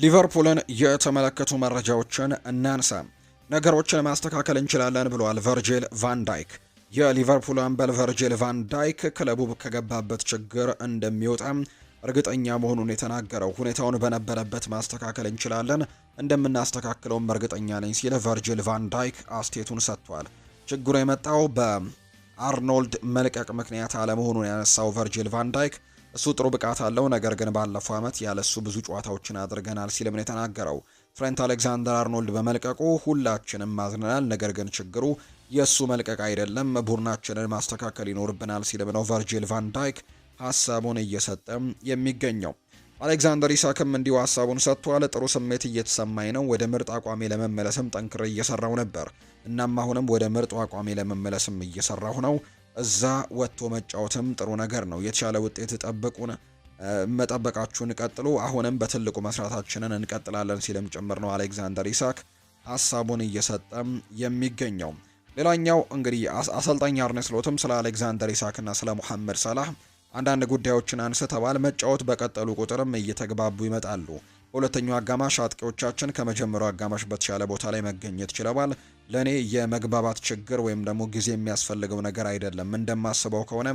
ሊቨርፑልን የተመለከቱ መረጃዎችን እናንሳ። ነገሮችን ማስተካከል እንችላለን ብሏል ቨርጂል ቫን ዳይክ። የሊቨርፑል አምበል ቨርጂል ቫን ዳይክ ክለቡ ከገባበት ችግር እንደሚወጣ እርግጠኛ መሆኑን የተናገረው ሁኔታውን በነበረበት ማስተካከል እንችላለን፣ እንደምናስተካክለውም እርግጠኛ ነኝ ሲል ቨርጂል ቫን ዳይክ አስቴቱን ሰጥቷል። ችግሩ የመጣው በአርኖልድ መልቀቅ ምክንያት አለመሆኑን ያነሳው ቨርጂል ቫን ዳይክ እሱ ጥሩ ብቃት አለው፣ ነገር ግን ባለፈው ዓመት ያለሱ ብዙ ጨዋታዎችን አድርገናል ሲልም ነው የተናገረው። ትሬንት አሌክዛንደር አርኖልድ በመልቀቁ ሁላችንም ማዝነናል፣ ነገር ግን ችግሩ የእሱ መልቀቅ አይደለም፣ ቡድናችንን ማስተካከል ይኖርብናል ሲልም ነው ቨርጂል ቫን ዳይክ ሀሳቡን እየሰጠም የሚገኘው። አሌክዛንደር ኢሳክም እንዲሁ ሀሳቡን ሰጥቷል። ጥሩ ስሜት እየተሰማኝ ነው፣ ወደ ምርጥ አቋሜ ለመመለስም ጠንክሬ እየሰራው ነበር። እናም አሁንም ወደ ምርጡ አቋሜ ለመመለስም እየሰራሁ ነው። እዛ ወጥቶ መጫወትም ጥሩ ነገር ነው። የተሻለ ውጤት መጠበቃችሁን ቀጥሉ። አሁንም በትልቁ መስራታችንን እንቀጥላለን ሲልም ጭምር ነው አሌክዛንደር ኢሳክ ሀሳቡን እየሰጠም የሚገኘው። ሌላኛው እንግዲህ አሰልጣኝ አርነ ስሎትም ስለ አሌክዛንደር ኢሳክና ስለ ሙሐመድ ሰላህ አንዳንድ ጉዳዮችን አንስተዋል። መጫወት በቀጠሉ ቁጥርም እየተግባቡ ይመጣሉ። በሁለተኛው አጋማሽ አጥቂዎቻችን ከመጀመሪያው አጋማሽ በተሻለ ቦታ ላይ መገኘት ችለዋል። ለእኔ የመግባባት ችግር ወይም ደግሞ ጊዜ የሚያስፈልገው ነገር አይደለም። እንደማስበው ከሆነ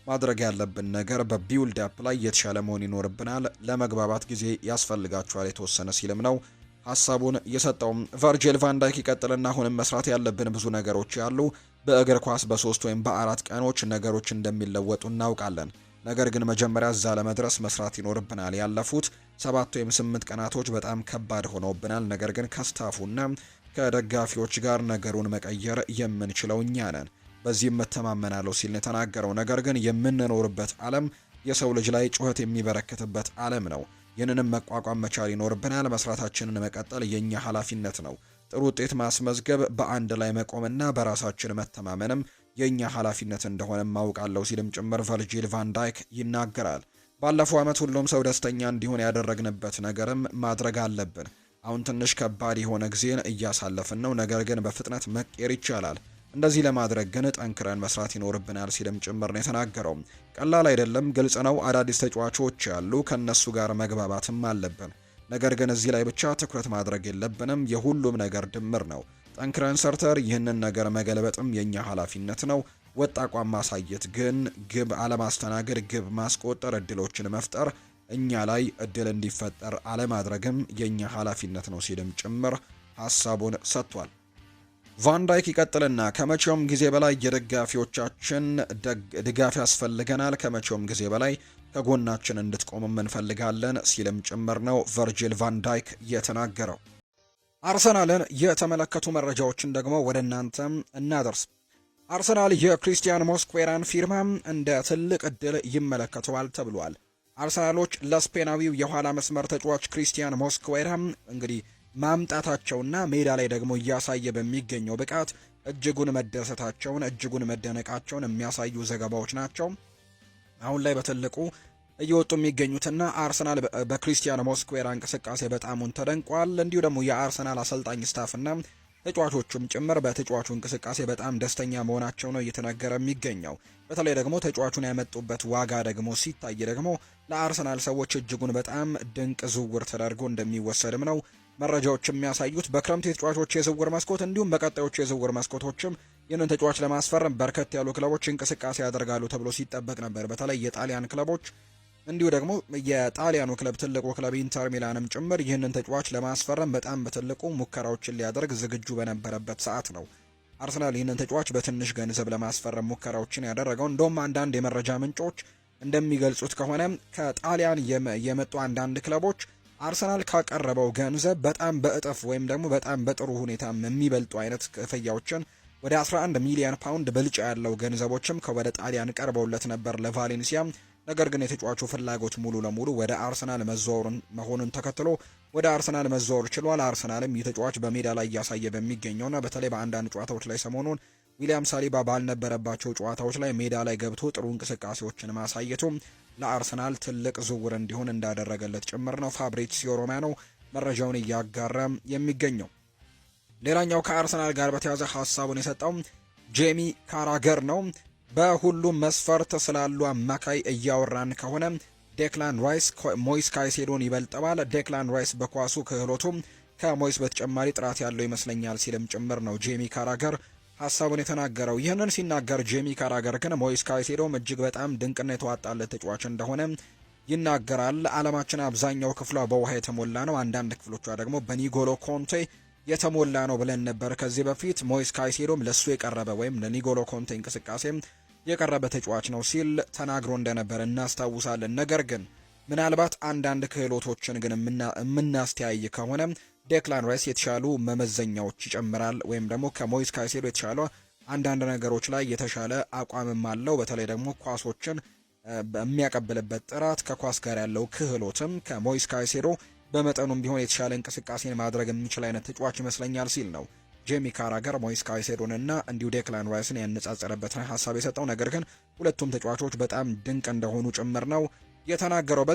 ማድረግ ያለብን ነገር በቢውልድ አፕ ላይ የተሻለ መሆን ይኖርብናል። ለመግባባት ጊዜ ያስፈልጋቸዋል የተወሰነ ሲልም ነው ሀሳቡን የሰጠው። ቨርጂል ቫን ዳይክ ይቀጥልና አሁንም መስራት ያለብን ብዙ ነገሮች ያሉ፣ በእግር ኳስ በ3 ወይም በ4 ቀኖች ነገሮች እንደሚለወጡ እናውቃለን። ነገር ግን መጀመሪያ እዛ ለመድረስ መስራት ይኖርብናል። ያለፉት 7 ወይም 8 ቀናቶች በጣም ከባድ ሆነውብናል። ነገር ግን ከስታፉና ከደጋፊዎች ጋር ነገሩን መቀየር የምንችለው እኛ ነን። በዚህም መተማመናለሁ ሲል የተናገረው። ነገር ግን የምንኖርበት ዓለም የሰው ልጅ ላይ ጩኸት የሚበረከትበት ዓለም ነው። ይህንንም መቋቋም መቻል ይኖርብናል። መስራታችንን መቀጠል የኛ ኃላፊነት ነው። ጥሩ ውጤት ማስመዝገብ፣ በአንድ ላይ መቆምና በራሳችን መተማመንም የኛ ኃላፊነት እንደሆነ ማውቃለሁ ሲልም ጭምር ቨርጂል ቫን ዳይክ ይናገራል። ባለፈው ዓመት ሁሉም ሰው ደስተኛ እንዲሆን ያደረግንበት ነገርም ማድረግ አለብን። አሁን ትንሽ ከባድ የሆነ ጊዜን እያሳለፍን ነው፣ ነገር ግን በፍጥነት መቀየር ይቻላል። እንደዚህ ለማድረግ ግን ጠንክረን መስራት ይኖርብናል ሲልም ጭምር ነው የተናገረው። ቀላል አይደለም፣ ግልጽ ነው። አዳዲስ ተጫዋቾች ያሉ፣ ከነሱ ጋር መግባባትም አለብን። ነገር ግን እዚህ ላይ ብቻ ትኩረት ማድረግ የለብንም። የሁሉም ነገር ድምር ነው። ጠንክረን ሰርተር ይህንን ነገር መገልበጥም የኛ ኃላፊነት ነው። ወጥ አቋም ማሳየት ግን ግብ አለማስተናገድ፣ ግብ ማስቆጠር፣ እድሎችን መፍጠር፣ እኛ ላይ እድል እንዲፈጠር አለማድረግም የኛ ኃላፊነት ነው ሲልም ጭምር ሀሳቡን ሰጥቷል። ቫን ዳይክ ይቀጥልና ከመቼውም ጊዜ በላይ የደጋፊዎቻችን ድጋፍ ያስፈልገናል። ከመቼውም ጊዜ በላይ ከጎናችን እንድትቆምም እንፈልጋለን ሲልም ጭምር ነው ቨርጂል ቫን ዳይክ የተናገረው። አርሰናልን የተመለከቱ መረጃዎችን ደግሞ ወደ እናንተም እናደርስ። አርሰናል የክሪስቲያን ሞስኩዌራን ፊርማ እንደ ትልቅ እድል ይመለከተዋል ተብሏል። አርሰናሎች ለስፔናዊው የኋላ መስመር ተጫዋች ክሪስቲያን ሞስኩዌራ እንግዲህ ማምጣታቸውና ሜዳ ላይ ደግሞ እያሳየ በሚገኘው ብቃት እጅጉን መደሰታቸውን፣ እጅጉን መደነቃቸውን የሚያሳዩ ዘገባዎች ናቸው አሁን ላይ በትልቁ እየወጡ የሚገኙትና አርሰናል በክሪስቲያን ሞስኩዌራ እንቅስቃሴ በጣሙን ተደንቋል። እንዲሁ ደግሞ የአርሰናል አሰልጣኝ ስታፍና ተጫዋቾቹም ጭምር በተጫዋቹ እንቅስቃሴ በጣም ደስተኛ መሆናቸው ነው እየተነገረ የሚገኘው። በተለይ ደግሞ ተጫዋቹን ያመጡበት ዋጋ ደግሞ ሲታይ ደግሞ ለአርሰናል ሰዎች እጅጉን በጣም ድንቅ ዝውውር ተደርጎ እንደሚወሰድም ነው መረጃዎች የሚያሳዩት። በክረምት የተጫዋቾች የዝውውር መስኮት እንዲሁም በቀጣዮቹ የዝውውር መስኮቶችም ይህንን ተጫዋች ለማስፈረም በርከት ያሉ ክለቦች እንቅስቃሴ ያደርጋሉ ተብሎ ሲጠበቅ ነበር። በተለይ የጣሊያን ክለቦች እንዲሁ ደግሞ የጣሊያኑ ክለብ ትልቁ ክለብ ኢንተር ሚላንም ጭምር ይህንን ተጫዋች ለማስፈረም በጣም በትልቁ ሙከራዎችን ሊያደርግ ዝግጁ በነበረበት ሰዓት ነው አርሰናል ይህንን ተጫዋች በትንሽ ገንዘብ ለማስፈረም ሙከራዎችን ያደረገው። እንደውም አንዳንድ የመረጃ ምንጮች እንደሚገልጹት ከሆነ ከጣሊያን የመጡ አንዳንድ ክለቦች አርሰናል ካቀረበው ገንዘብ በጣም በእጥፍ ወይም ደግሞ በጣም በጥሩ ሁኔታ የሚበልጡ አይነት ክፍያዎችን ወደ 11 ሚሊዮን ፓውንድ ብልጫ ያለው ገንዘቦችም ከወደ ጣሊያን ቀርበውለት ነበር ለቫሌንሲያ። ነገር ግን የተጫዋቹ ፍላጎት ሙሉ ለሙሉ ወደ አርሰናል መዘዋወሩን መሆኑን ተከትሎ ወደ አርሰናል መዘዋወር ችሏል። አርሰናልም የተጫዋች በሜዳ ላይ እያሳየ በሚገኘውና በተለይ በአንዳንድ ጨዋታዎች ላይ ሰሞኑን ዊሊያም ሳሊባ ባልነበረባቸው ጨዋታዎች ላይ ሜዳ ላይ ገብቶ ጥሩ እንቅስቃሴዎችን ማሳየቱ ለአርሰናል ትልቅ ዝውውር እንዲሆን እንዳደረገለት ጭምር ነው ፋብሪዚዮ ሮማኖ መረጃውን እያጋራ የሚገኘው። ሌላኛው ከአርሰናል ጋር በተያያዘ ሀሳቡን የሰጠው ጄሚ ካራገር ነው። በሁሉም መስፈርት ስላሉ አማካይ እያወራን ከሆነ ዴክላን ራይስ ሞይስ ካይሴዶን ይበልጠዋል። ዴክላን ራይስ በኳሱ ክህሎቱም ከሞይስ በተጨማሪ ጥራት ያለው ይመስለኛል ሲልም ጭምር ነው ጄሚ ካራገር ሀሳቡን የተናገረው። ይህንን ሲናገር ጄሚ ካራገር ግን ሞይስ ካይሴዶም እጅግ በጣም ድንቅና የተዋጣለት ተጫዋች እንደሆነ ይናገራል። ዓለማችን አብዛኛው ክፍሏ በውሃ የተሞላ ነው፣ አንዳንድ ክፍሎቿ ደግሞ በኒጎሎ ኮንቴ የተሞላ ነው ብለን ነበር ከዚህ በፊት። ሞይስ ካይሴዶም ለሱ የቀረበ ወይም ለኒጎሎ ኮንቴ እንቅስቃሴም የቀረበ ተጫዋች ነው ሲል ተናግሮ እንደነበር እናስታውሳለን። ነገር ግን ምናልባት አንዳንድ ክህሎቶችን ግን የምናስተያይ ከሆነ ዴክላን ራይስ የተሻሉ መመዘኛዎች ይጨምራል ወይም ደግሞ ከሞይስ ካይሴዶ የተሻለ አንዳንድ ነገሮች ላይ የተሻለ አቋምም አለው። በተለይ ደግሞ ኳሶችን በሚያቀብልበት ጥራት ከኳስ ጋር ያለው ክህሎትም ከሞይስ ካይሴዶ በመጠኑም ቢሆን የተሻለ እንቅስቃሴን ማድረግ የሚችል አይነት ተጫዋች ይመስለኛል ሲል ነው ጄሚ ካራገር ሞይስ ካይሴዶን እና እንዲሁ ዴክላን ራይስን ያነጻጸረበትን ሀሳብ የሰጠው። ነገር ግን ሁለቱም ተጫዋቾች በጣም ድንቅ እንደሆኑ ጭምር ነው የተናገረው።